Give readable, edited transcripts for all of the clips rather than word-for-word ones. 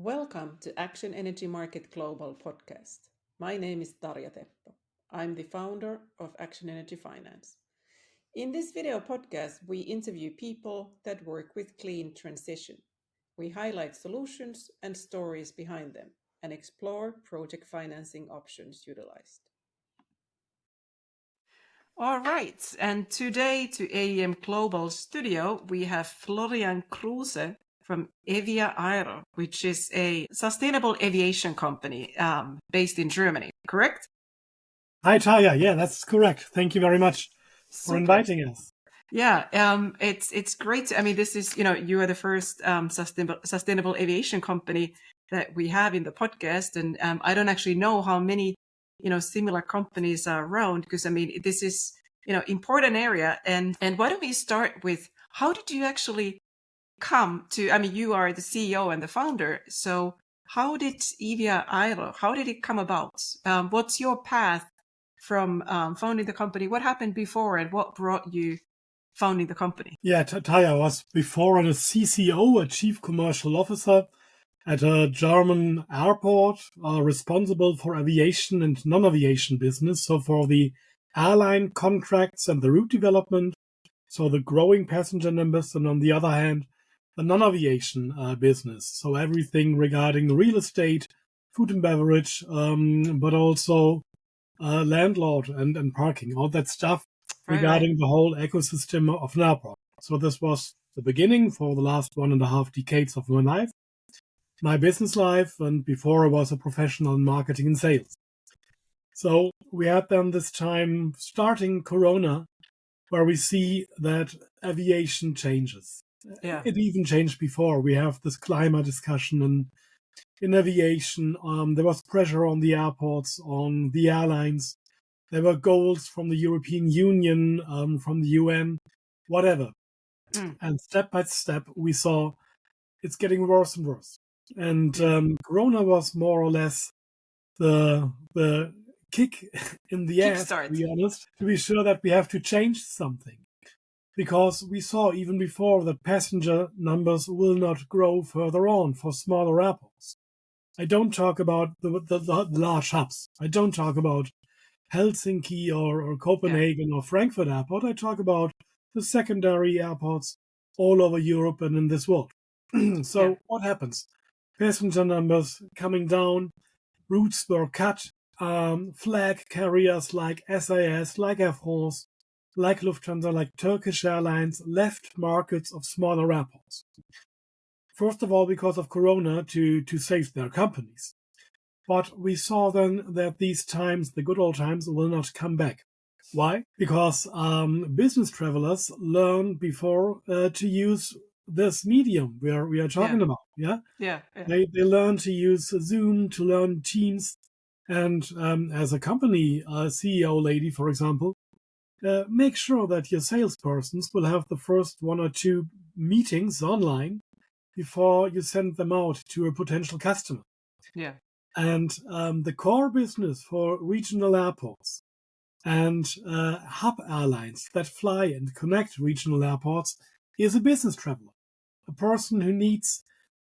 Welcome to Action Energy Market Global podcast. My name is Tarja Teppo. I'm the founder of Action Energy Finance. In this video podcast, we interview people that work with clean transition. We highlight solutions and stories behind them and explore project financing options utilized. All right, and today to AEM Global Studio, we have Florian Kruse from EVIA AERO, which is a sustainable aviation company based in Germany, correct? Hi, Tarja. Yeah, that's correct. Thank you very much for inviting us. Yeah, it's great. I mean, this is, you are the first sustainable aviation company that we have in the podcast. And I don't actually know how many, similar companies are around because, I mean, this is, important area. And why don't we start with how did you actually come to, I mean, you are the CEO and the founder. So how did EVIA AERO, how did it come about? What's your path from founding the company? What happened before and what brought you founding the company? Yeah, Tarja was before a CCO, a Chief Commercial Officer at a German airport, responsible for aviation and non-aviation business. So for the airline contracts and the route development, so the growing passenger numbers, and on the other hand, the non-aviation business. So everything regarding real estate, food and beverage, but also landlord and parking, all that stuff regarding the whole ecosystem of an airport. So this was the beginning for the last 1.5 decades of my life, my business life, and before I was a professional in marketing and sales. So we had then this time starting Corona, where we see that aviation changes. Yeah. It even changed before. We have this climate discussion and in aviation, there was pressure on the airports, on the airlines. There were goals from the European Union, from the UN, whatever. And step by step, we saw it's getting worse and worse. And Corona was more or less the kick in the ass, to be honest, to be sure that we have to change something. Because we saw even before that passenger numbers will not grow further on for smaller airports. I don't talk about the large hubs. I don't talk about Helsinki or Copenhagen or Frankfurt airport. I talk about the secondary airports all over Europe and in this world. So what happens? Passenger numbers coming down, routes were cut, flag carriers like SAS, like Air France, like Lufthansa, like Turkish Airlines left markets of smaller airports. First of all, because of Corona, to save their companies. But we saw then that these times, the good old times, will not come back. Why? Because business travelers learned before to use this medium where we are talking about. They learn to use Zoom, to learn Teams. And as a company CEO lady, for example, make sure that your salespersons will have the first 1 or 2 meetings online before you send them out to a potential customer. Yeah. And the core business for regional airports and hub airlines that fly and connect regional airports is a business traveler, a person who needs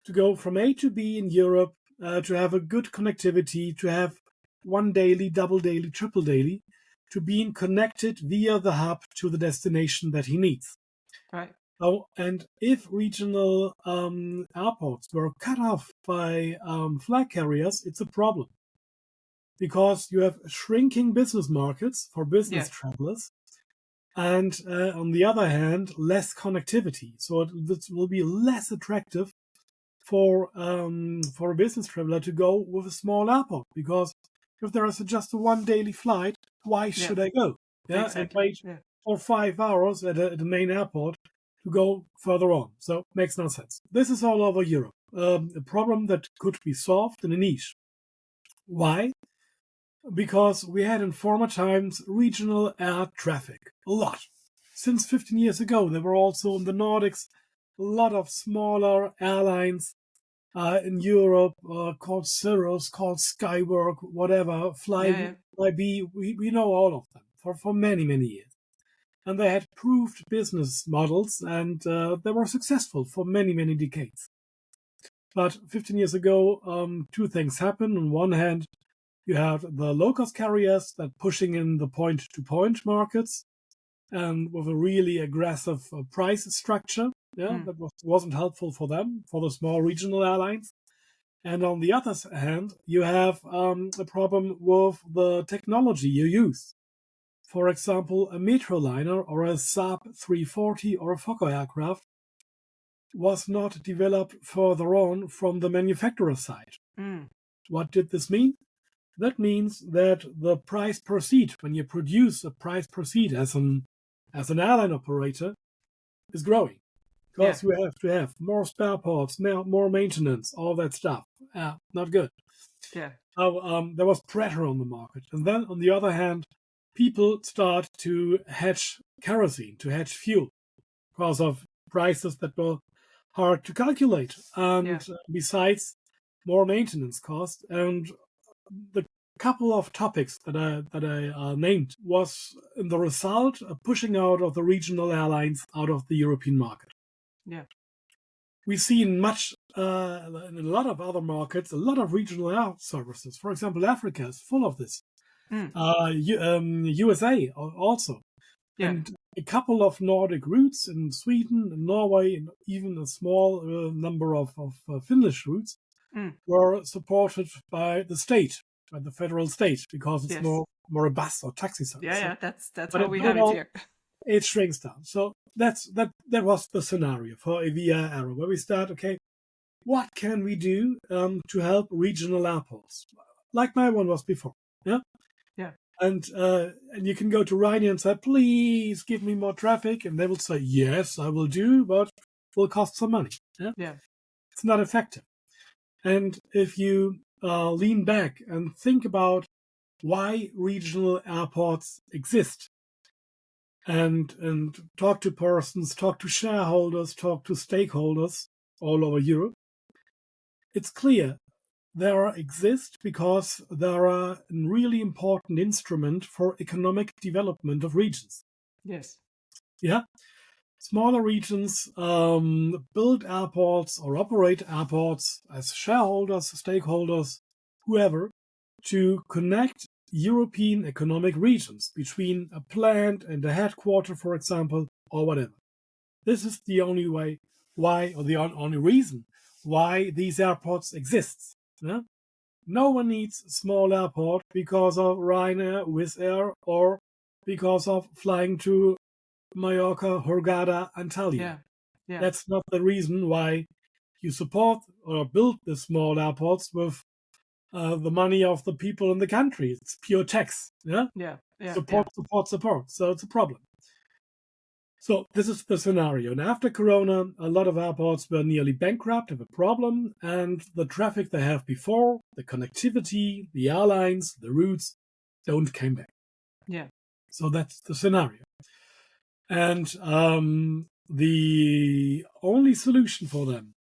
to go from A to B in Europe, to have a good connectivity, to have 1 daily, double daily, triple daily, to being connected via the hub to the destination that he needs. Right. Oh, and if regional airports were cut off by flag carriers, it's a problem. Because you have shrinking business markets for business travelers, and on the other hand, less connectivity. So it will be less attractive for a business traveler to go with a small airport. Because if there is just a 1 daily flight, why should I go? And wait for 5 hours at the main airport to go further on. So makes no sense. This is all over Europe. A problem that could be solved in a niche. Why? Because we had in former times regional air traffic. A lot. Since 15 years ago, there were also in the Nordics a lot of smaller airlines in Europe called Cirrus, called Skywork, whatever, Flybe. We know all of them for many, many years. And they had proved business models, and they were successful for many, many decades. But 15 years ago, two things happened. On one hand, you had the low-cost carriers that pushing in the point-to-point markets and with a really aggressive price structure. Yeah, that wasn't helpful for them, for the small regional airlines. And on the other hand, you have a problem with the technology you use. For example, a Metroliner or a Saab 340 or a Fokker aircraft was not developed further on from the manufacturer side. What did this mean? That means that the price per seat, when you produce a price per seat as an airline operator, is growing. Because you have to have more spare parts, more maintenance, all that stuff. Not good. Yeah. There was pressure on the market. And then, on the other hand, people start to hedge kerosene, to hedge fuel, because of prices that were hard to calculate. And besides, more maintenance costs. And the couple of topics that I named was in the result of pushing out of the regional airlines out of the European market. Yeah. We see in a lot of other markets, a lot of regional air services. For example, Africa is full of this. USA also. Yeah. And a couple of Nordic routes in Sweden and Norway, and even a small number of Finnish routes were supported by the state, by the federal state, because it's more a bus or taxi service. Yeah, that's how we have it here. It shrinks down. So that was the scenario for EVIA AERO, where we start, okay, what can we do to help regional airports? Like my one was before. Yeah. Yeah. And you can go to Ryanair and say, please give me more traffic. And they will say, yes, I will do, but it will cost some money. Yeah. It's not effective. And if you lean back and think about why regional airports exist, and talk to persons, talk to shareholders, talk to stakeholders all over Europe, it's clear they exist because they are a really important instrument for economic development of regions. Yes. Yeah. Smaller regions build airports or operate airports as shareholders, stakeholders, whoever, to connect European economic regions between a plant and a headquarter, for example, or whatever. This is the only way why, or the only reason why these airports exist. Yeah? No one needs a small airport because of Ryanair, Wizz Air, or because of flying to Mallorca, Hurghada, Antalya. Yeah. That's not the reason why you support or build the small airports with the money of the people in the country. It's pure tax. Yeah. Support. So it's a problem. So this is the scenario. And after Corona, a lot of airports were nearly bankrupt, have a problem, and the traffic they have before, the connectivity, the airlines, the routes, don't come back. Yeah. So that's the scenario. And the only solution for them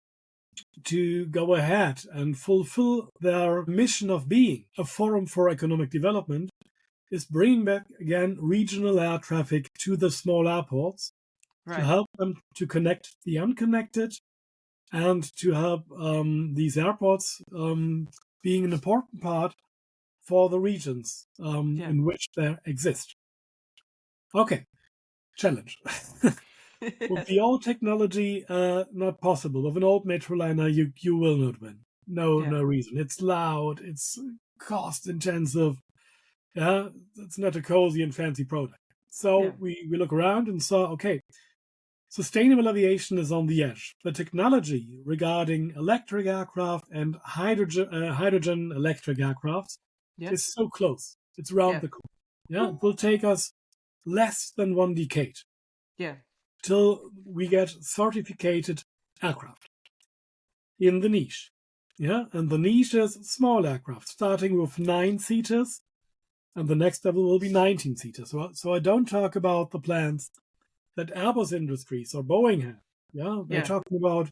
to go ahead and fulfill their mission of being a forum for economic development is bringing back again regional air traffic to the small airports to help them to connect the unconnected and to help these airports being an important part for the regions in which they exist. Okay, challenge. With the old technology, not possible. With an old Metroliner, you will not win. No reason. It's loud. It's cost intensive. Yeah, it's not a cozy and fancy product. So we look around and saw, okay, sustainable aviation is on the edge. The technology regarding electric aircraft and hydrogen electric aircrafts is so close. It's around the corner. Yeah, it will take us less than 1 decade. Yeah. Till we get certificated aircraft in the niche. Yeah, and the niche is small aircraft, starting with 9-seaters, and the next level will be 19-seaters. So I don't talk about the plans that Airbus Industries or Boeing have. Yeah, they're talking about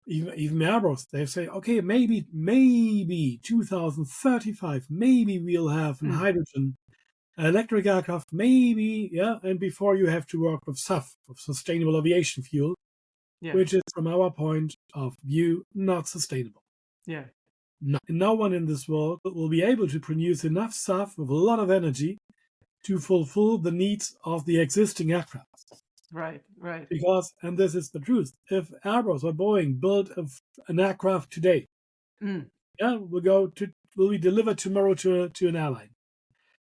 even Airbus. They say, okay, maybe 2035, maybe we'll have a hydrogen electric aircraft, maybe, and before you have to work with SAF, with sustainable aviation fuel, which is, from our point of view, not sustainable. Yeah. No one in this world will be able to produce enough stuff with a lot of energy to fulfill the needs of the existing aircraft. Right. Right. Because, and this is the truth, if Airbus or Boeing build an aircraft today, Mm. will be delivered tomorrow to an airline.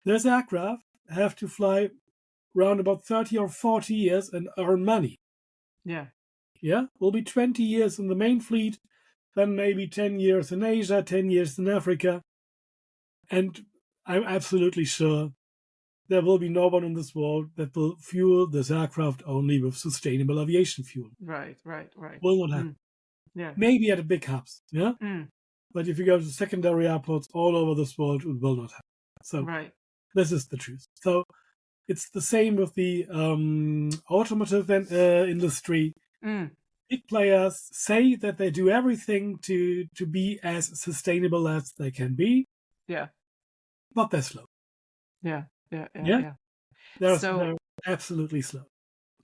This aircraft have to fly around about 30 or 40 years and earn money. Yeah. Yeah, will be 20 years in the main fleet, then maybe 10 years in Asia, 10 years in Africa. And I'm absolutely sure there will be no one in this world that will fuel this aircraft only with sustainable aviation fuel. Right. Right. Right. Will not happen. Mm. Yeah. Maybe at the big hubs, yeah? Mm. But if you go to secondary airports all over this world, it will not happen. So Right. this is the truth. So it's the same with the automotive industry. Mm. Big players say that they do everything to be as sustainable as they can be, Yeah. but they're slow. Yeah. Yeah. Yeah. Yeah, Yeah. they're So, absolutely slow.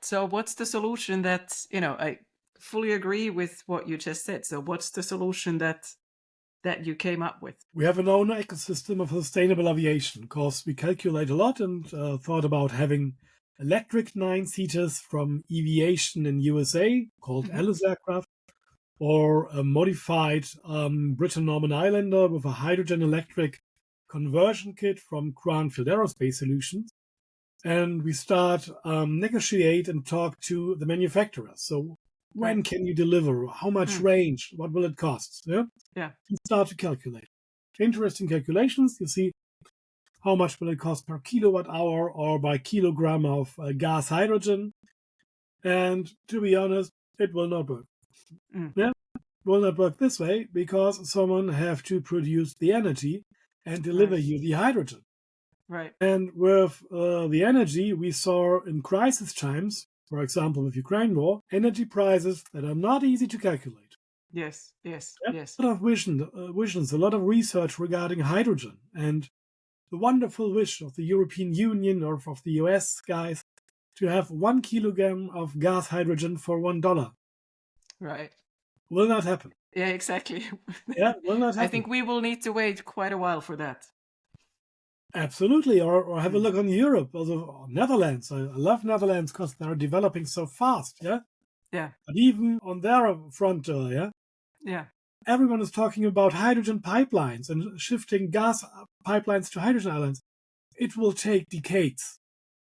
so what's the solution that, I fully agree with what you just said. So what's the solution that you came up with? We have an own ecosystem of sustainable aviation because we calculate a lot and thought about having electric 9-seaters from Aviation in USA called Alice aircraft, or a modified Britten-Norman Islander with a hydrogen electric conversion kit from Cranfield Aerospace Solutions. And we start negotiate and talk to the manufacturers. So when can you deliver? How much range? What will it cost? Yeah. Yeah. And start to calculate. Interesting calculations. You see how much will it cost per kilowatt hour or by kilogram of gas hydrogen. And to be honest, it will not work. Yeah, will not work this way because someone have to produce the energy and deliver you the hydrogen. Right. And with the energy we saw in crisis times, for example, with Ukraine war, energy prices that are not easy to calculate. Yes. Yes. Yeah? Yes. A lot of visions, a lot of research regarding hydrogen, and the wonderful wish of the European Union or of the US guys to have 1 kilogram of gas hydrogen for $1. Right. Will not happen. Yeah, exactly. Yeah, will not happen. I think we will need to wait quite a while for that. Absolutely, or have a look on Europe, also Netherlands. I love Netherlands because they're developing so fast, yeah? Yeah. But even on their front door, yeah? Yeah. Everyone is talking about hydrogen pipelines and shifting gas pipelines to hydrogen islands. It will take decades.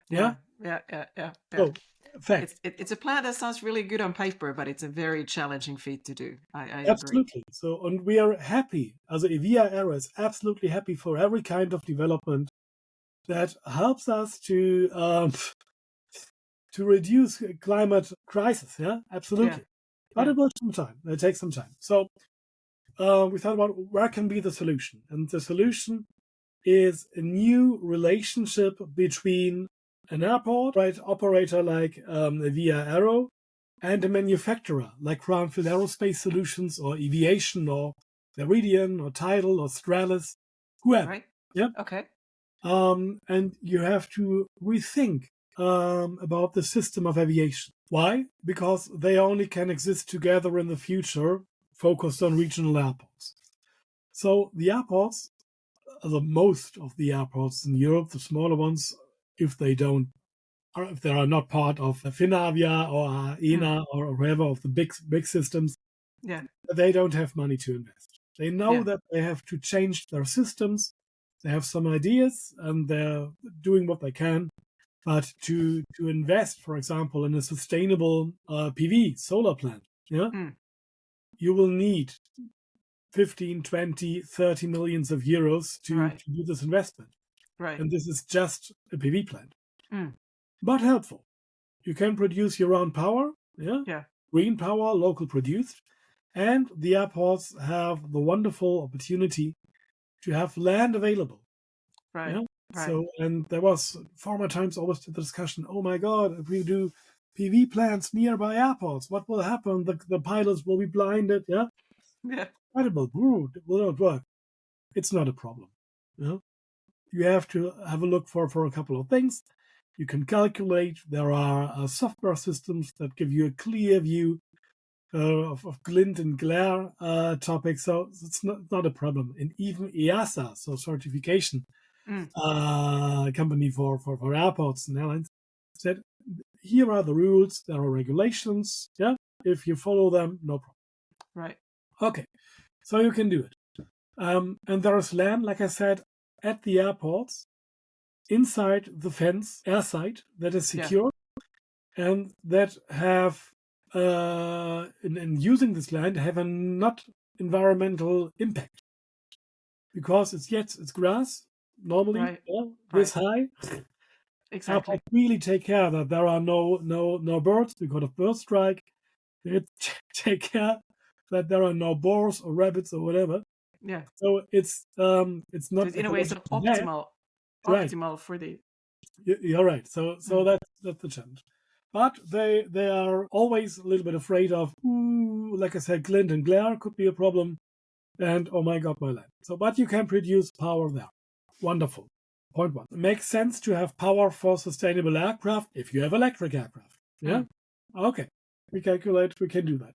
Yeah? Yeah. Yeah. Yeah. So, fact. It's a plan that sounds really good on paper, but it's a very challenging feat to do. I agree. Absolutely. So, and we are happy. Also, EVIA AERO is absolutely happy for every kind of development that helps us to reduce climate crisis. Yeah, absolutely. Yeah. But it will take some time. So we thought about where can be the solution, and the solution is a new relationship between an airport operator like EVIA AERO and a manufacturer like Cranfield Aerospace Solutions or Aviation or Meridian or Tidal or Stralis, whoever. Right. Yeah. Okay. And you have to rethink about the system of aviation. Why? Because they only can exist together in the future, focused on regional airports. So the airports, most of the airports in Europe, the smaller ones, if they are not part of Finavia or AENA or whoever of the big systems, they don't have money to invest. They know that they have to change their systems. They have some ideas and they're doing what they can. But to invest, for example, in a sustainable PV solar plant, you will need 15, 20, 30 millions of euros to do this investment. Right. And this is just a PV plant. But helpful. You can produce your own power, green power, local produced, and the airports have the wonderful opportunity to have land available. Right. Right. So, and there was former times always the discussion, oh my God, if we do PV plants nearby airports, what will happen? The pilots will be blinded, yeah? Incredible, it will not work. It's not a problem. You have to have a look for a couple of things. You can calculate. There are software systems that give you a clear view of glint and glare topic. So it's not a problem. And even EASA, so certification company for airports and airlines, said here are the rules, there are regulations. Yeah, if you follow them, no problem. Right. Okay, so you can do it. And there is land, like I said, at the airports, inside the fence, airside, that is secure, and that have, in using this land, have a not environmental impact. Because it's grass, normally, this high. Exactly. Airports really take care that there are no birds because of bird strike. They take care that there are no boars or rabbits or whatever. Yeah. So it's not, so in a way, sort of optimal for the. You're right. So that's the challenge. But they are always a little bit afraid of, like I said, glint and glare could be a problem. And oh my God, my land. So, but you can produce power there. Wonderful. Point one. It makes sense to have power for sustainable aircraft if you have electric aircraft. Yeah? Okay. We calculate, we can do that.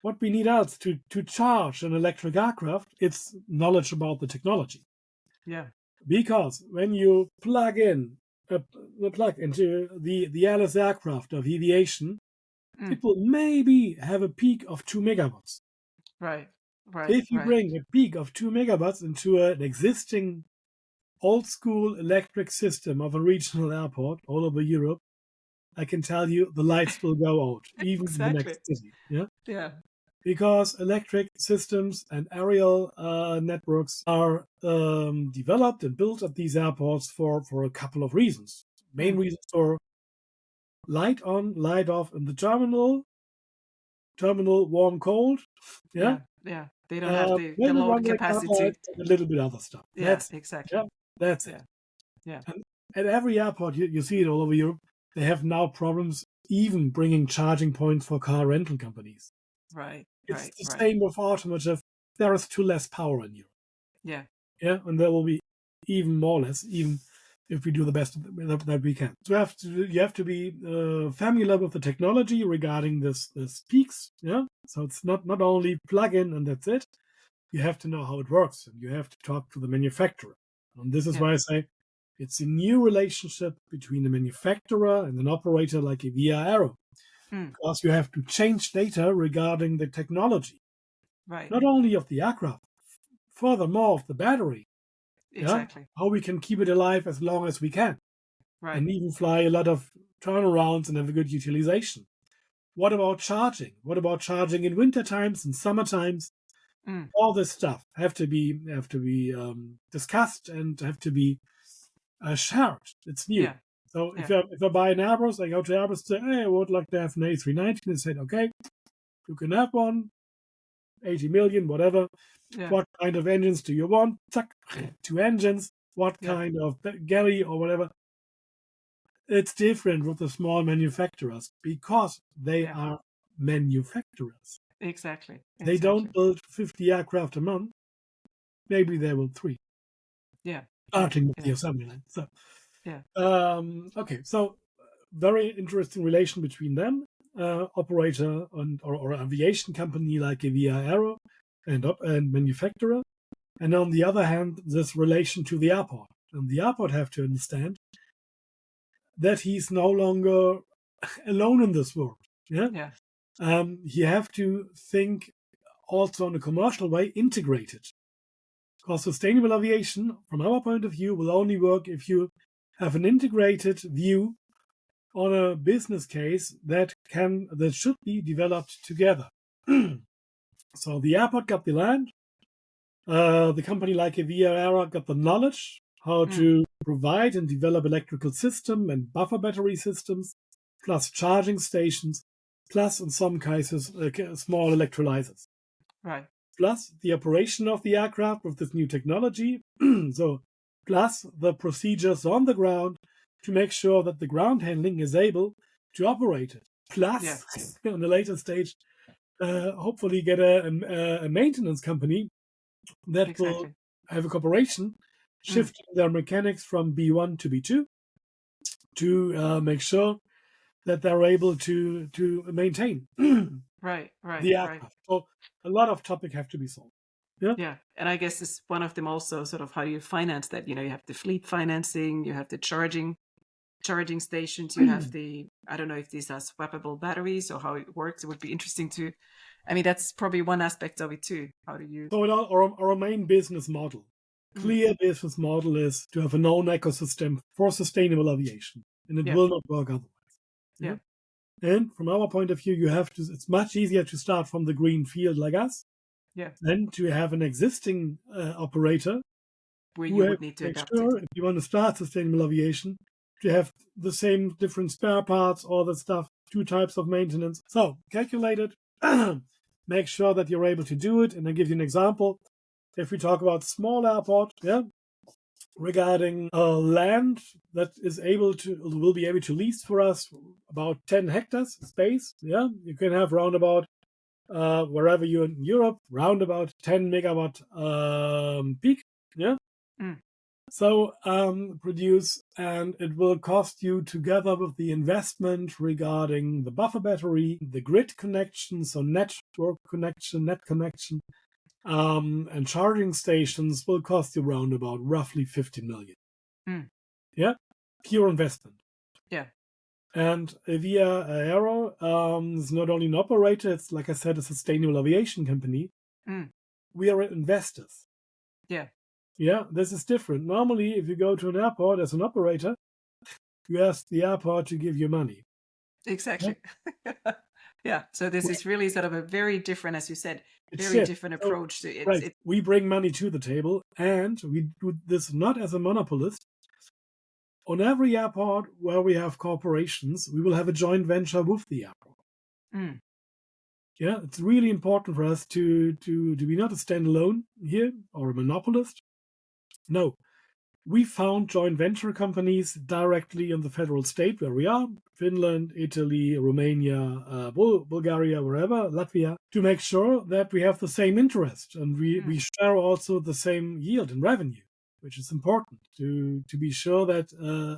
What we need else to charge an electric aircraft, it's knowledge about the technology. Yeah. Because when you plug into the Alice aircraft of aviation, it will maybe have a peak of 2 megawatts. Right. If you bring a peak of 2 megawatts into an existing old school electric system of a regional airport all over Europe, I can tell you the lights will go out, even in the next city. Yeah. Yeah. Because electric systems and aerial networks are developed and built at these airports for a couple of reasons. Main reasons are light on, light off in the terminal warm, cold. Yeah. They don't have the load capacity. A little bit other stuff. Exactly. That's it. Yeah. And at every airport, you see it all over Europe, they have now problems even bringing charging points for car rental companies. Right. It's the same with automotive. There is too less power in Europe. Yeah. Yeah, and there will be even more less, even if we do the best that we can. So you have to be familiar with the technology regarding this peaks. Yeah. So it's not only plug in and that's it. You have to know how it works, and you have to talk to the manufacturer. And this is why I say it's a new relationship between the manufacturer and an operator like EVIA AERO. Because you have to change data regarding the technology. Right. Not only of the aircraft, furthermore of the battery. Exactly. Yeah? How we can keep it alive as long as we can. Right. And even fly a lot of turnarounds and have a good utilization. What about charging? What about charging in winter times and summer times? All this stuff have to be discussed and have to be shared. It's new. Yeah. So if I buy an Airbus, I go to Airbus and say, hey, I would like to have an A319. They said, okay, you can have one, 80 million, whatever. Yeah. What kind of engines do you want? 2 engines. What kind of galley or whatever? It's different with the small manufacturers because they are manufacturers. Exactly. They don't build 50 aircraft a month. Maybe they will 3. Yeah. Starting with the assembly line. So, yeah. Okay. So, very interesting relation between them, operator or aviation company like EVIA AERO and manufacturer. And on the other hand, this relation to the airport. And the airport have to understand that he's no longer alone in this world. Yeah. Yeah. You have to think also in a commercial way, integrated. Because sustainable aviation, from our point of view, will only work if you have an integrated view on a business case that should be developed together. So the airport got the land. The company like EVIA AERO got the knowledge how to provide and develop electrical system and buffer battery systems, plus charging stations, plus in some cases small electrolyzers. Right. Plus the operation of the aircraft with this new technology. So plus the procedures on the ground to make sure that the ground handling is able to operate it. Plus, on the later stage, hopefully get a maintenance company that will have a cooperation, shifting their mechanics from B1 to B2 to make sure that they're able to maintain. Right, right, the right. aircraft. So a lot of topics have to be solved. Yeah. Yeah, and I guess it's one of them also sort of how you finance that. You have the fleet financing, you have the charging stations, you have the I don't know if these are swappable batteries or how it works. It would be interesting to I mean that's probably one aspect of it too. How do you So in our main business model, mm, clear business model is to have a known ecosystem for sustainable aviation, and it yeah, will not work otherwise. Yeah. yeah, And from our point of view, you have to. It's much easier to start from the green field like us yeah. than to have an existing operator Where who you have would need to to make adapt it. sure if you want to start sustainable aviation to have the same different spare parts, all that stuff, two types of maintenance. So calculate it, make sure that you're able to do it. And I'll give you an example. If we talk about small airport, yeah, regarding land that is able to will be able to lease for us about 10 hectares space, yeah, you can have round about wherever you're in Europe, round about 10 megawatt peak, yeah. Mm, So produce, and it will cost you together with the investment regarding the buffer battery, the grid connection, so network connection, net connection, and charging stations will cost you around about roughly 50 million. mm, Yeah, pure investment. yeah, And EVIA AERO is not only an operator; it's like I said, a sustainable aviation company. mm, We are investors. yeah, Yeah, this is different. Normally, if you go to an airport as an operator, you ask the airport to give you money. Yeah? exactly. Yeah. So this is really sort of a very different, as you said, It very shifts. different So, approach to it. right, we bring money to the table, and we do this not as a monopolist. On every airport where we have corporations, we will have a joint venture with the airport. Mm, Yeah, it's really important for us to be not a standalone here or a monopolist. No, we found joint venture companies directly in the federal state where we are, Finland, Italy, Romania, Bulgaria, wherever, Latvia, to make sure that we have the same interest and mm, we share also the same yield and revenue, which is important to be sure that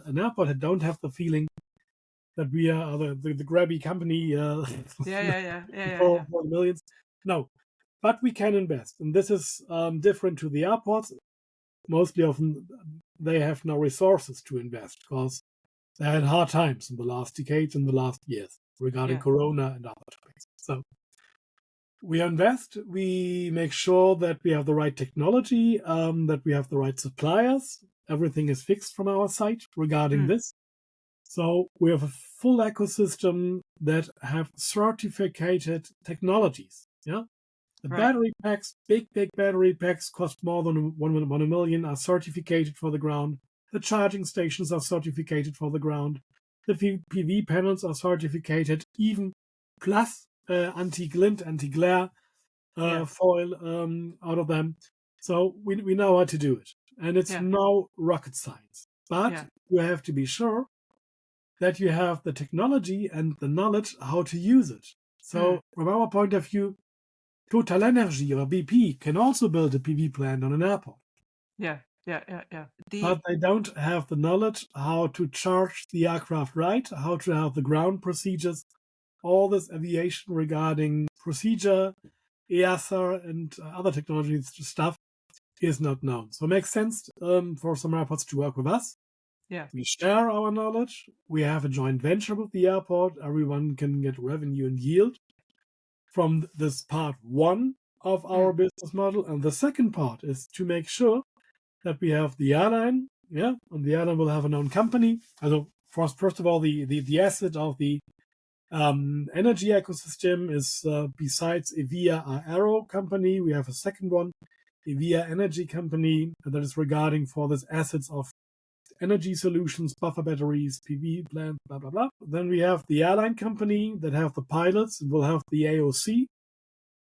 an airport don't have the feeling that we are the grabby company yeah, yeah, yeah, yeah, yeah, yeah. for the millions. No, but we can invest. And this is different to the airports. Mostly often they have no resources to invest because they had hard times in the last decades and the last years regarding Yeah. Corona and other topics. So we invest, we make sure that we have the right technology, that we have the right suppliers. Everything is fixed from our side regarding Mm, this. So we have a full ecosystem that have certificated technologies. Yeah. The right. battery packs, big battery packs cost more than 1 million, are certificated for the ground. The charging stations are certificated for the ground. The PV panels are certificated, even plus anti-glint, anti-glare Yeah. foil out of them. So we know how to do it. And it's Yeah. no rocket science. But Yeah. you have to be sure that you have the technology and the knowledge how to use it. Mm, So from our point of view, Total Energy or BP can also build a PV plant on an airport, yeah. Yeah. Yeah. Yeah. but The they don't have the knowledge how to charge the aircraft right, how to have the ground procedures, all this aviation regarding procedure, EASA, and other technologies stuff is not known. So it makes sense for some airports to work with us. yeah. We share our knowledge. We have a joint venture with the airport. Everyone can get revenue and yield from this part one of our Mm, business model. And the second part is to make sure that we have the airline, yeah, and the airline will have an own company. Also, first of all, the asset of the energy ecosystem is besides EVIA AERO company, we have a second one, EVIA Energy Company, that is regarding for this assets of energy solutions, buffer batteries, PV plant, blah blah blah. Then we have the airline company that have the pilots and will have the AOC,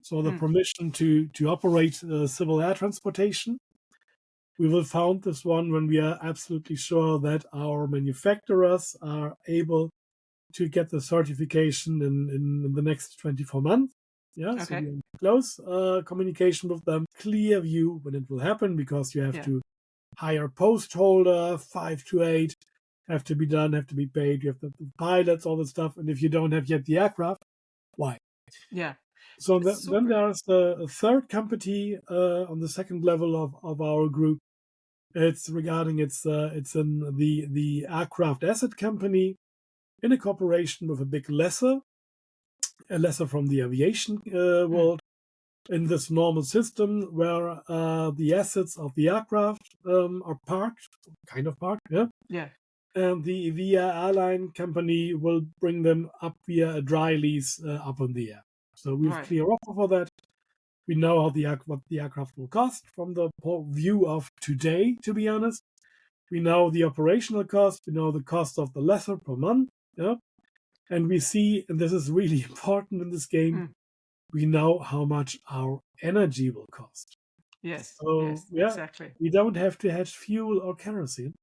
so the mm, permission to operate civil air transportation. We will found this one when we are absolutely sure that our manufacturers are able to get the certification in the next 24 months. Yeah, so okay. we are in close communication with them, clear view when it will happen because you have Yeah. to hire post holder, 5 to 8, have to be done, have to be paid. You have the pilots, all the stuff. And if you don't have yet the aircraft, why? Yeah. So then Super. there's a third company on the second level of our group. It's regarding it's in the aircraft asset company in a cooperation with a big lessor, a lessor from the aviation Mm. world, in this normal system where the assets of the aircraft are parked, kind of parked, yeah. Yeah. And the EVIA airline company will bring them up via a dry lease up in the air. So we've Right. clear offer for that. We know what the aircraft will cost from the view of today, to be honest. We know the operational cost, we know the cost of the lessor per month, yeah. And we see, and this is really important in this game, Mm. we know how much our energy will cost. Yes. So Yes. yeah, Exactly. we don't have to hedge fuel or kerosene,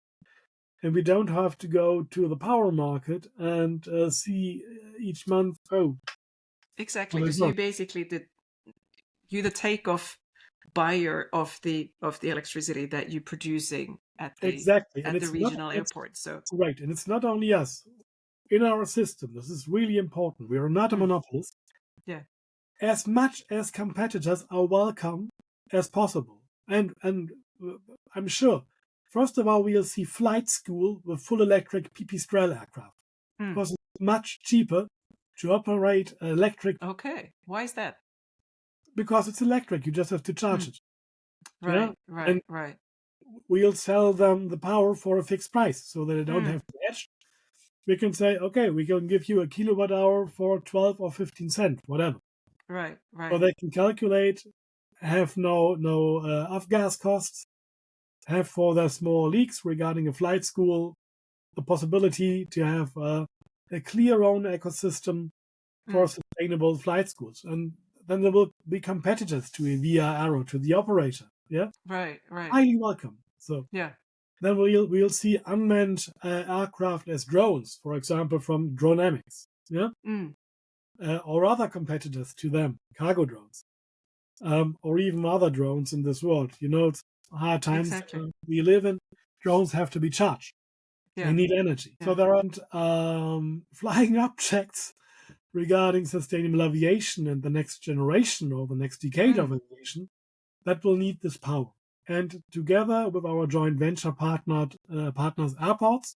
and we don't have to go to the power market and see each month, oh, Exactly. will it Because work? you basically the takeoff buyer of the electricity that you're producing Exactly, and at the it's not regional it's airport. So. right, and it's not only us in our system. This is really important. We are not a Mm. monopolist. Yeah. As much as competitors are welcome as possible, and I'm sure. First of all, we'll see flight school with full electric Pipistrel aircraft Mm. because it's much cheaper to operate electric Okay. Why is that? because it's electric. You just have to charge Mm. it. Yeah, Right. Right. and Right. we'll sell them the power for a fixed price so that they don't Mm. have to hedge. We can say, okay, we can give you a kilowatt hour for 12 or 15 cents, whatever. Right. So Right. they can calculate, have no off-gas costs, have for their small leaks regarding a flight school the possibility to have a clear own ecosystem for Mm. sustainable flight schools. And then there will be competitors to EVIA AERO, to the operator. Yeah, Right. Right. highly welcome. So Yeah. then we'll see unmanned aircraft as drones, for example, from Dronamics. Yeah, Mm. or other competitors to them, cargo drones, or even other drones in this world. You know, it's hard times Exactly. we live in. Drones have to be charged. They Yeah. need energy. So Yeah. there aren't flying objects regarding sustainable aviation and the next generation or the next decade of Mm. aviation that will need this power. And together with our joint venture partners airports,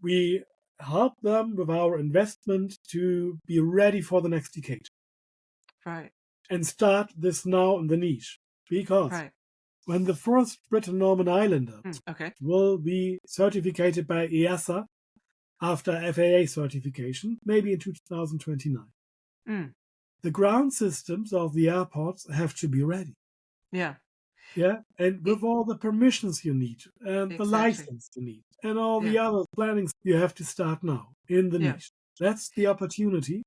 we help them with our investment to be ready for the next decade Right. and start this now in the niche. Because Right. when the first British-Norman Islander Mm. Okay. will be certificated by EASA after FAA certification, maybe in 2029, Mm. the ground systems of the airports have to be ready. Yeah. Yeah, and It, with all the permissions you need, and the exactly. license you need, and all the Yeah. other plannings, you have to start now in the Yeah. niche. That's the opportunity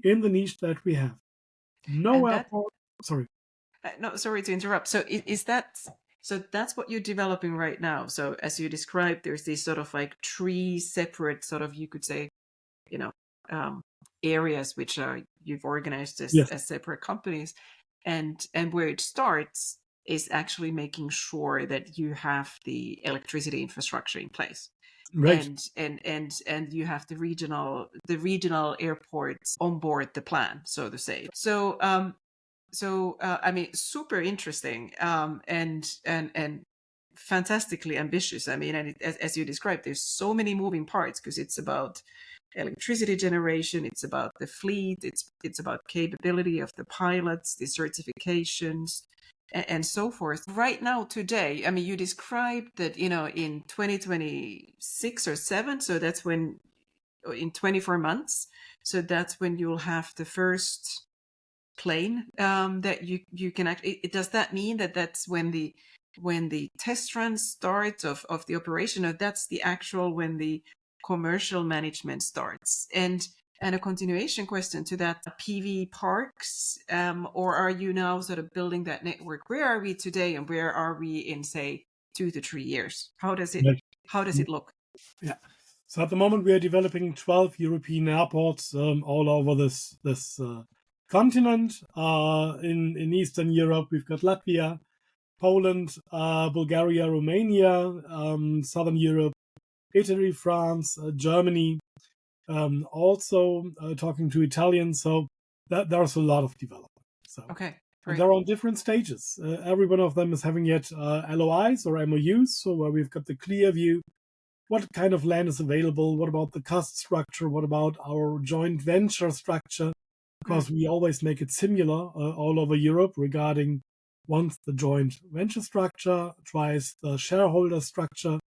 in the niche that we have. No And that. airport, sorry. No, sorry to interrupt. So is that so? That's what you're developing right now. So as you described, there's these sort of like three separate sort of, you could say, you know, um, areas which are you've organized Yes, as separate companies, and where it starts is actually making sure that you have the electricity infrastructure in place, right, and you have the regional airports on board the plan, so to say. So I mean, super interesting, and fantastically ambitious. I mean, and as you described, there's so many moving parts because it's about electricity generation, it's about the fleet, it's about capability of the pilots, the certifications, and so forth. Right now, today, I mean, you described that in 2026 or 7, so that's when in 24 months, so that's when you'll have the first plane that you can actually. Does that mean that that's when the test run starts of the operation, or that's the actual when the commercial management starts? And a continuation question to that: PV parks, or are you now sort of building that network? Where are we today, and where are we in, say, 2 to 3 years? How does it right. how does it look? Yeah. So at the moment, we are developing 12 European airports all over this continent. In Eastern Europe, we've got Latvia, Poland, Bulgaria, Romania, Southern Europe, Italy, France, Germany. Also talking to Italians. So there's a lot of development. So, Okay, and great. they're on different stages. Every one of them is having yet LOIs or MOUs, so where we've got the clear view. What kind of land is available? What about the cost structure? What about our joint venture structure? Because we always make it similar all over Europe regarding once the joint venture structure, twice the shareholder structure,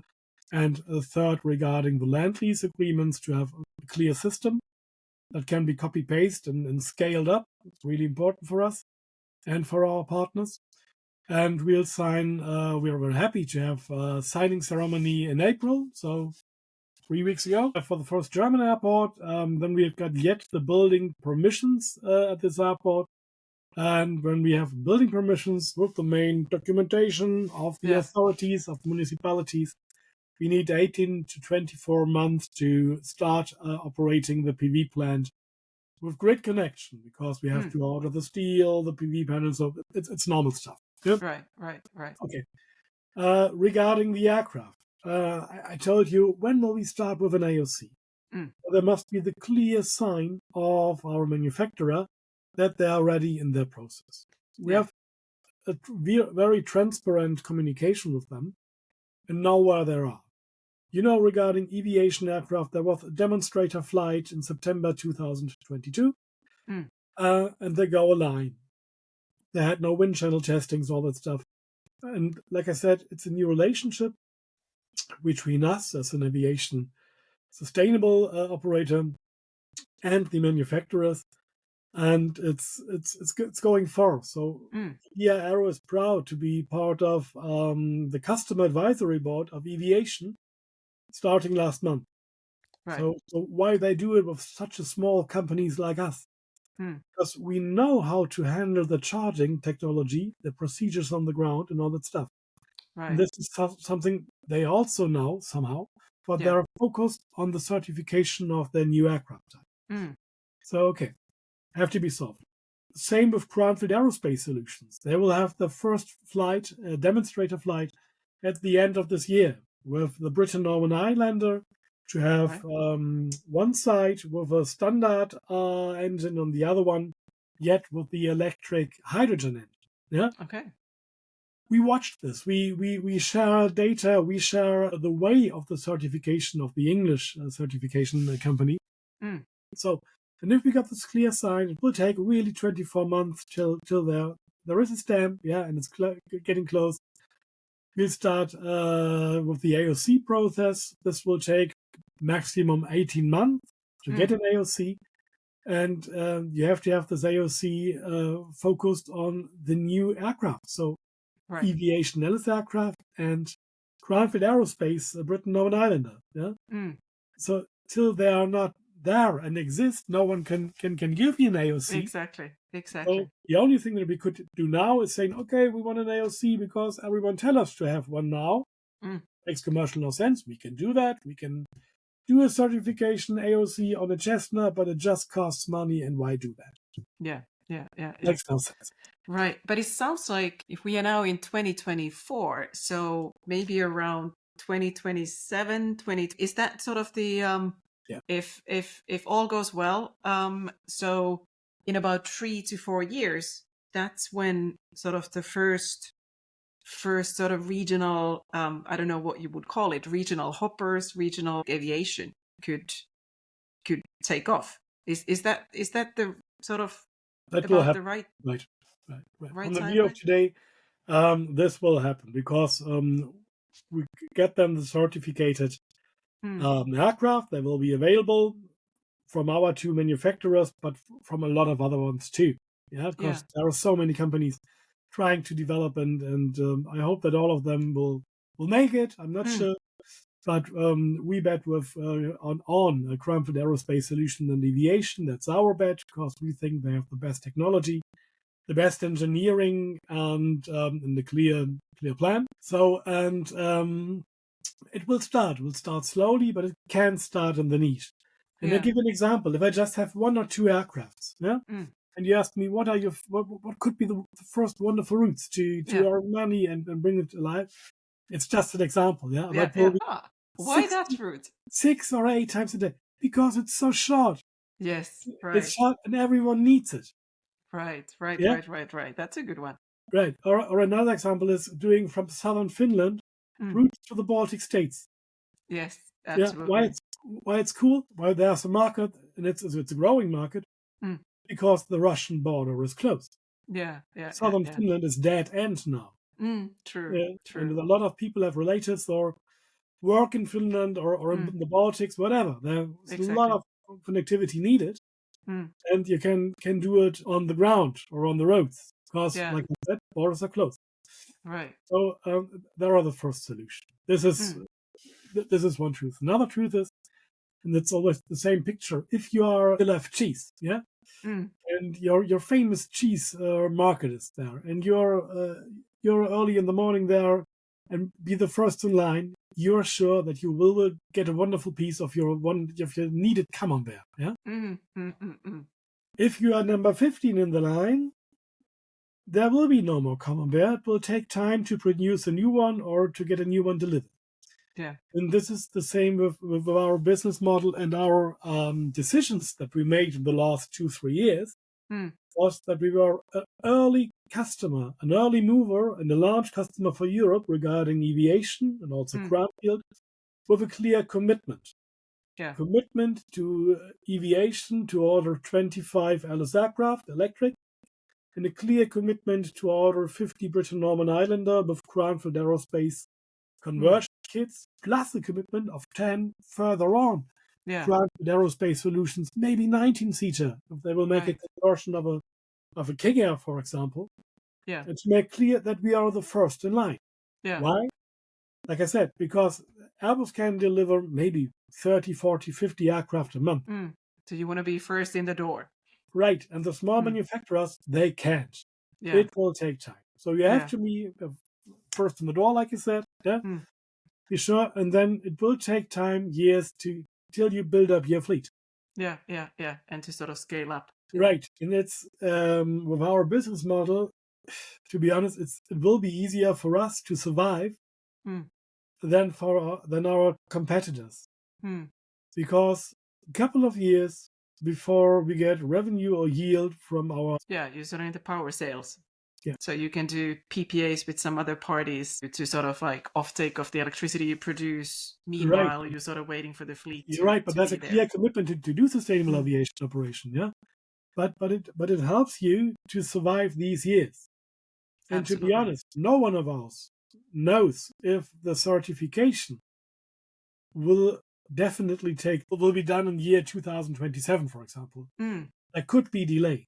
and a third regarding the land lease agreements to have a clear system that can be copy-paste and scaled up. It's really important for us and for our partners. And we'll sign, we're very happy to have a signing ceremony in April, so 3 weeks ago, for the first German airport. Then we've got yet the building permissions at this airport. And when we have building permissions with the main documentation of the authorities, of the municipalities, we need 18 to 24 months to start operating the PV plant with grid connection, because we have to order the steel, the PV panels, so it's normal stuff. Yep. Right. Okay. Regarding the aircraft, I told you, when will we start with an AOC? There must be the clear sign of our manufacturer that they are ready in their process. We have a very transparent communication with them and know where they are. Regarding aviation aircraft, there was a demonstrator flight in September 2022, and they go line. They had no wind channel testings, all that stuff. And like I said, it's a new relationship between us as an aviation sustainable operator and the manufacturers, and it's going far. So EVIA AERO is proud to be part of the customer advisory board of aviation starting last month. Right. So why they do it with such a small companies like us? Because we know how to handle the charging technology, the procedures on the ground, and all that stuff. Right. And this is something they also know somehow, but they're focused on the certification of their new aircraft type. So, okay, have to be solved. Same with Cranfield Aerospace Solutions. They will have the first flight, demonstrator flight, at the end of this year with the Britten-Norman Islander, to have one side with a standard engine on the other one, yet with the electric hydrogen engine. Yeah. Okay. We watched this. We share data. We share the way of the certification of the English certification company. So, and if we got this clear sign, it will take really 24 months till there is a stamp, and it's getting close. We'll start with the AOC process. This will take maximum 18 months to get an AOC. And you have to have this AOC focused on the new aircraft. So Aviation Ellis aircraft and Cranfield Aerospace, Britten-Norman Islander. Yeah. So till they are not there and exist, no one can give you an AOC. Exactly. So the only thing that we could do now is saying, okay, we want an AOC because everyone tell us to have one now. Makes commercial no sense. We can do that. We can do a certification AOC on a Cessna, but it just costs money, and why do that? Yeah. Makes no sense. Right. But it sounds like if we are now in 2024, so maybe around 2027, is that sort of the if all goes well, so in about 3 to 4 years, that's when sort of the first sort of regional, I don't know what you would call it, regional hoppers, regional aviation could take off. Is that the sort of that about will happen. the right From the view of today, this will happen because we get them the certificated aircraft. They will be available from our two manufacturers, but from a lot of other ones too. Yeah, because there are so many companies trying to develop, and I hope that all of them will make it. I'm not sure, but we bet with on Cranfield Aerospace Solutions and Aviation. That's our bet because we think they have the best technology, the best engineering, and the clear plan. So, and it will start. It will start slowly, but it can start in the niche. And I'll give an example. If I just have one or two aircrafts, and you ask me what could be the first wonderful routes to earn money and bring it alive, it's just an example. Why that route? 6 or 8 times a day because it's so short. Yes. It's Right. sharp and everyone needs it. Right. Right. Yeah, Right. Right. Right. That's a good one. right. Or another example is doing from southern Finland Mm. routes to the Baltic states. Yes. Yeah, Absolutely. why it's cool? Why there's a market and it's a growing market Mm. because the Russian border is closed. Yeah. Yeah. Yeah. Southern Yeah. Finland is dead end now. True. Yeah, and True. a lot of people have relatives or work in Finland or in Mm. the Baltics, whatever. There's a lot Exactly. of connectivity needed, Mm. and you can do it on the ground or on the roads because, Yeah. like I said, borders are closed. Right. So there are the first solution. Mm. This is one truth. Another truth is, and it's always the same picture. If you are still have cheese, yeah, Mm. and your famous cheese market is there, and you're early in the morning there, and be the first in line, you're sure that you will get a wonderful piece of your needed camembert. Yeah. Mm. Mm. Mm. Mm. If you are number 15 in the line, there will be no more camembert. It will take time to produce a new one or to get a new one delivered. Yeah. And this is the same with our business model and our decisions that we made in the last 2-3 years. Mm. Was that we were an early customer, an early mover, and a large customer for Europe regarding aviation and also Mm. ground field, with a clear commitment. Yeah. Commitment to aviation to order 25 Alice aircraft, electric, and a clear commitment to order 50 British Norman Islander with ground field aerospace Mm. conversion kits, plus a commitment of 10 further on. Yeah. Ground field aerospace solutions, maybe 19-seater, if they will make a Right. conversion of a King Air, for example, Yeah. and to make clear that we are the first in line. Yeah. Why? Like I said, because Airbus can deliver maybe 30, 40, 50 aircraft a month. Mm. So you want to be first in the door. Right. And the small Mm. manufacturers, they can't. Yeah. It will take time. So you have Yeah. to be first in the door, like you said. Yeah. Mm. Be sure. And then it will take time, years till you build up your fleet. Yeah. Yeah. Yeah. And to sort of scale up. Yeah. Right. And it's with our business model, to be honest, it will be easier for us to survive Mm. than our competitors, Mm. because a couple of years before we get revenue or yield from our Yeah. You're sort of into power sales. yeah So you can do PPAs with some other parties to sort of like offtake of the electricity you produce. right Meanwhile, you're sort of waiting for the fleet you're right, but to that's be a clear there. commitment to do sustainable Mm. aviation operation. Yeah, but it helps you to survive these years. And to be Absolutely. honest, no one of us knows if the certification will will be done in the year 2027, for example. Mm. There could be delay,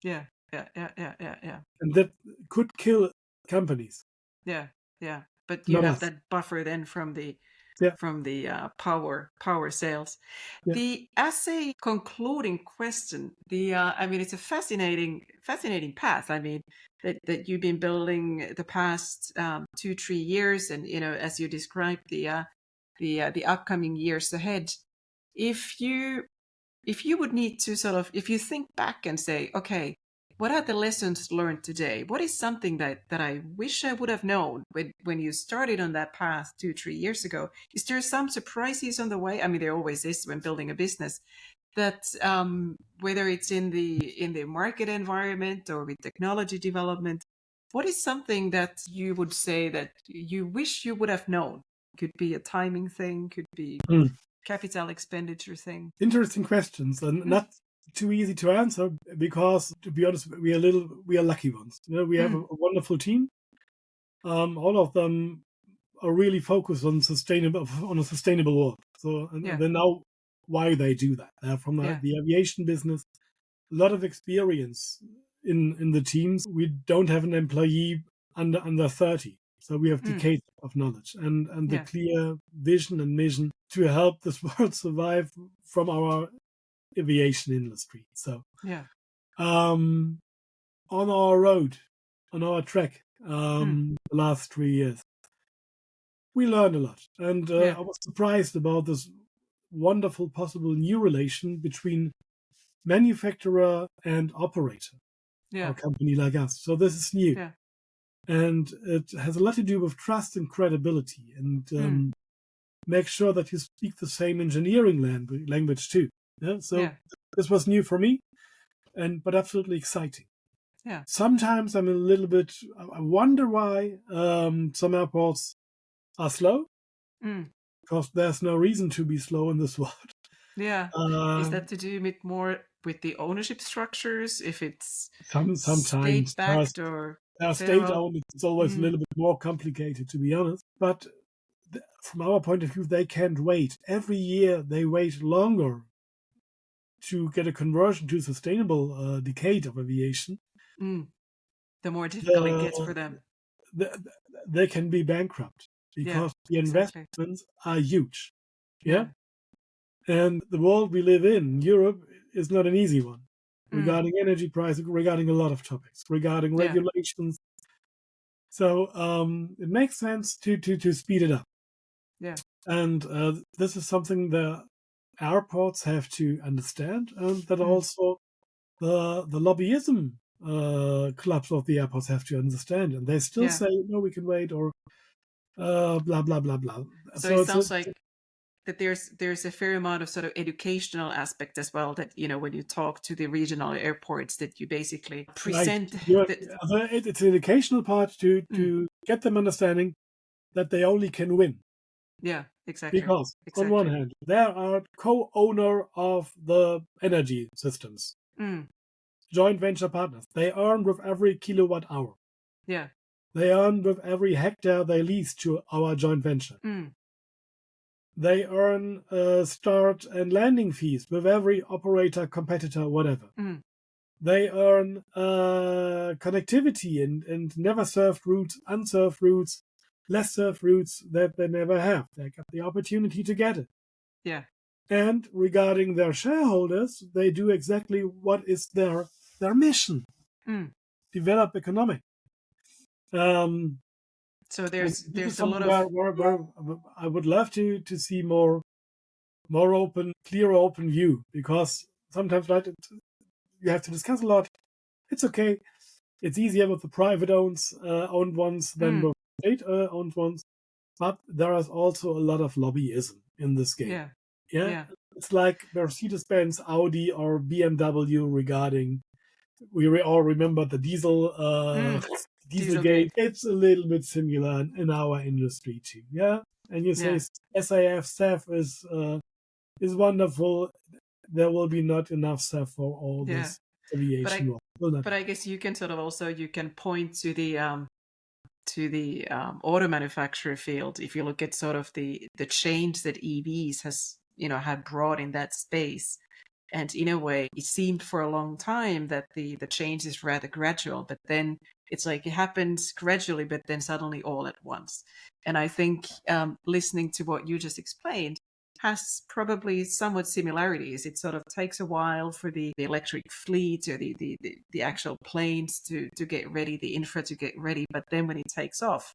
Yeah. Yeah. Yeah. Yeah. Yeah. Yeah. and that could kill companies, Yeah. Yeah. But you not have us. that buffer then from the Yeah, power sales. yeah, The essay concluding question. I mean, it's a fascinating path. I mean, that you've been building the past 2-3 years, and as you described the upcoming years ahead. If you would need to sort of, if you think back and say, okay, what are the lessons learned today? What is something that I wish I would have known when you started on that path 2-3 years ago? Is there some surprises on the way? I mean, there always is when building a business. That whether it's in the market environment or with technology development, what is something that you would say that you wish you would have known? Could be a timing thing, could be Mm. capital expenditure thing. Interesting questions, and Mm, not too easy to answer because, to be honest, we are lucky ones. We have a mm, wonderful team. All of them are really focused on a sustainable world. So, and yeah, they know why they do that. They're from yeah, the aviation business. A lot of experience in the teams. We don't have an employee under 30, so we have mm, decades of knowledge and the yeah, clear vision and mission to help this world survive from our aviation industry. So, yeah, um, on our road, on our track, mm, the last 3 years, we learned a lot, and yeah, I was surprised about this wonderful possible new relation between manufacturer and operator, yeah, or company like us. So this is new, yeah, and it has a lot to do with trust and credibility, and mm, make sure that you speak the same engineering language too. Yeah, so Yeah. this was new for me, but absolutely exciting. Yeah. Sometimes I'm a little bit. I wonder why some airports are slow, Mm. because there's no reason to be slow in this world. Yeah. Is that Um, to do with more with the ownership structures, if it's sometimes state backed or there are federal? state-owned. It's always a Mm. little bit more complicated, to be honest. But from our point of view, they can't wait. Every year they wait longer to get a conversion to sustainable decade of aviation. Mm. The more difficult it gets The, for them. the, they can be bankrupt Yeah, because the exactly. investments are huge. Yeah. Yeah. And the world we live in, Europe, is not an easy one Mm. regarding energy prices, regarding a lot of topics, regarding Yeah. regulations. So it makes sense to speed it up. Yeah. And this is something the airports have to understand, and that Mm. also the lobbyism clubs of the airports have to understand. And they still Yeah. say, no, we can wait, or blah, blah, blah, blah. So it So it's sounds like that there's a fair amount of sort of educational aspect as well, that when you talk to the regional airports, that you basically right. present that. It's an educational part Mm. to get them understanding that they only can win. Yeah, exactly. Because on one Exactly. hand, they are co-owner of the energy systems, Mm. joint venture partners. They earn with every kilowatt hour. Yeah. They earn with every hectare they lease to our joint venture. Mm. They earn start and landing fees with every operator, competitor, whatever. Mm. They earn connectivity and never served routes, unserved routes, less served routes that they never have. They got the opportunity to get it. Yeah. And regarding their shareholders, they do exactly what is their mission: Mm. develop economic. Um, So and there's this is a something lot of. where I would love to see more open, clear, open view, because sometimes, right, you have to discuss a lot. It's okay. It's easier with the private owned ones than Mm. with state owned ones, but there is also a lot of lobbyism in this game. Yeah. Yeah, Yeah. it's like Mercedes-Benz, Audi, or BMW regarding. We all remember the Mm. Dieselgate. Dieselgate. It's a little bit similar in our industry too. Yeah, and you say Yeah. SAF SAF is wonderful. There will be not enough SAF for all Yeah. this But aviation I work. Will not but I happen. guess you can sort of also you can point to the auto manufacturer field. If you look at sort of the change that EVs has had brought in that space, and in a way it seemed for a long time that the change is rather gradual, but then it's like it happens gradually but then suddenly all at once. And I think listening to what you just explained has probably somewhat similarities. It sort of takes a while for the electric fleet or the actual planes to get ready, the infra to get ready, but then when it takes off,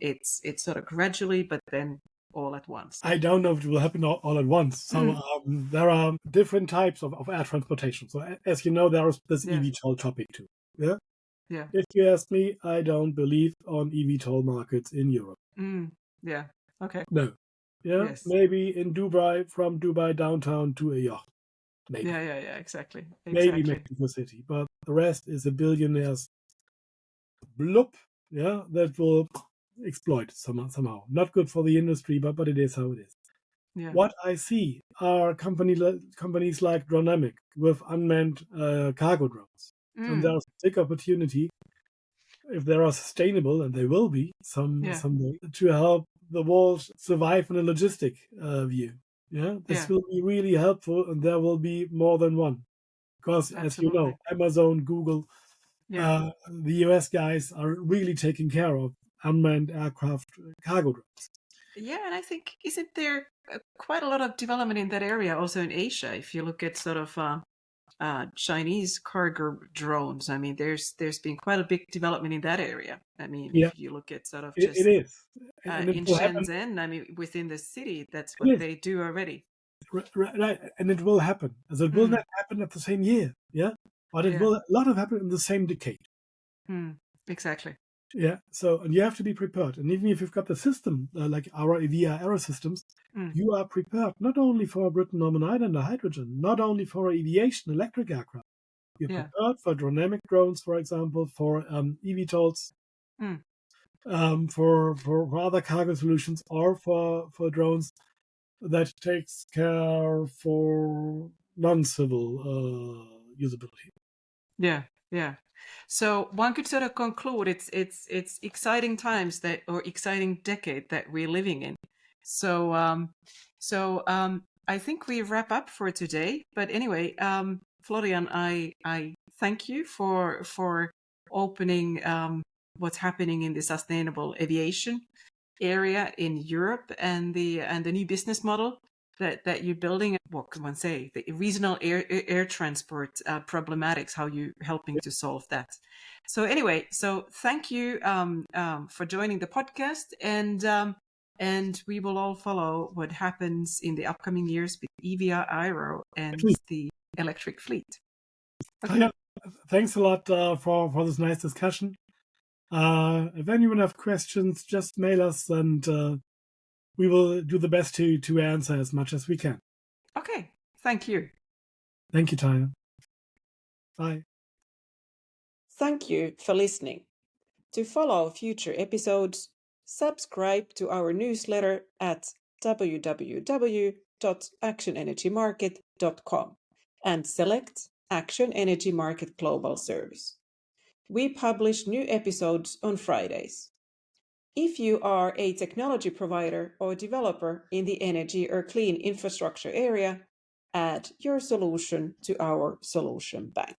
it's sort of gradually but then all at once. I don't know if it will happen all at once. So Mm. there are different types of air transportation. So as you know, there is this Yeah. eVTOL topic too. Yeah. Yeah. If you ask me, I don't believe on eVTOL markets in Europe. Mm. Yeah. Okay. No. Yeah. Yes. Maybe in Dubai, from Dubai downtown to a yacht. Maybe. Yeah, yeah, yeah, exactly. Maybe Exactly. Mexico City. But the rest is a billionaire's bloop. Yeah. That will exploit somehow. Not good for the industry, but it is how it is. Yeah. What I see are companies like Dronamic with unmanned cargo drones. And Mm. there's a big opportunity, if they are sustainable, and they will be Yeah. someday, to help the world survive in a logistic view. Yeah, this Yeah. will be really helpful, and there will be more than one. Because, as you know, Absolutely. Amazon, Google, Yeah. the US guys are really taking care of unmanned aircraft cargo drones. Yeah, and I think isn't there quite a lot of development in that area also in Asia? If you look at sort of Chinese cargo drones, I mean, there's been quite a big development in that area. I mean, Yeah, if you look at sort of it just is. And it in will happen. Shenzhen, I mean, within the city, that's It what is. they do already. Right, and it will happen. So it will Mm. not happen at the same year, yeah, but it Yeah. will a lot of happen in the same decade. Mm. Exactly. Yeah, so and you have to be prepared. And even if you've got the system, like our EVIA AERO systems, Mm. you are prepared not only for Britain Northern Ireland or hydrogen, not only for aviation, electric aircraft. You're Yeah. prepared for dynamic drones, for example, for eVTOLs, Mm. for other cargo solutions, or for drones that takes care for non-civil usability. Yeah. Yeah. So one could sort of conclude it's exciting times that or exciting decade that we're living in. So I think we wrap up for today. But anyway, Florian, I thank you for opening what's happening in the sustainable aviation area in Europe and the new business model that you're building. What can one say? The regional air transport problematics. How you helping to solve that? So anyway, so thank you for joining the podcast, and we will all follow what happens in the upcoming years with EVIA AERO and Actually, the electric fleet. Okay. Taya, thanks a lot for this nice discussion. If anyone have questions, just mail us, and we will do the best to answer as much as we can. Okay. Thank you. Thank you, Taya. Bye. Thank you for listening. To follow future episodes, subscribe to our newsletter at www.actionenergymarket.com and select Action Energy Market Global Service. We publish new episodes on Fridays. If you are a technology provider or developer in the energy or clean infrastructure area, add your solution to our solution bank.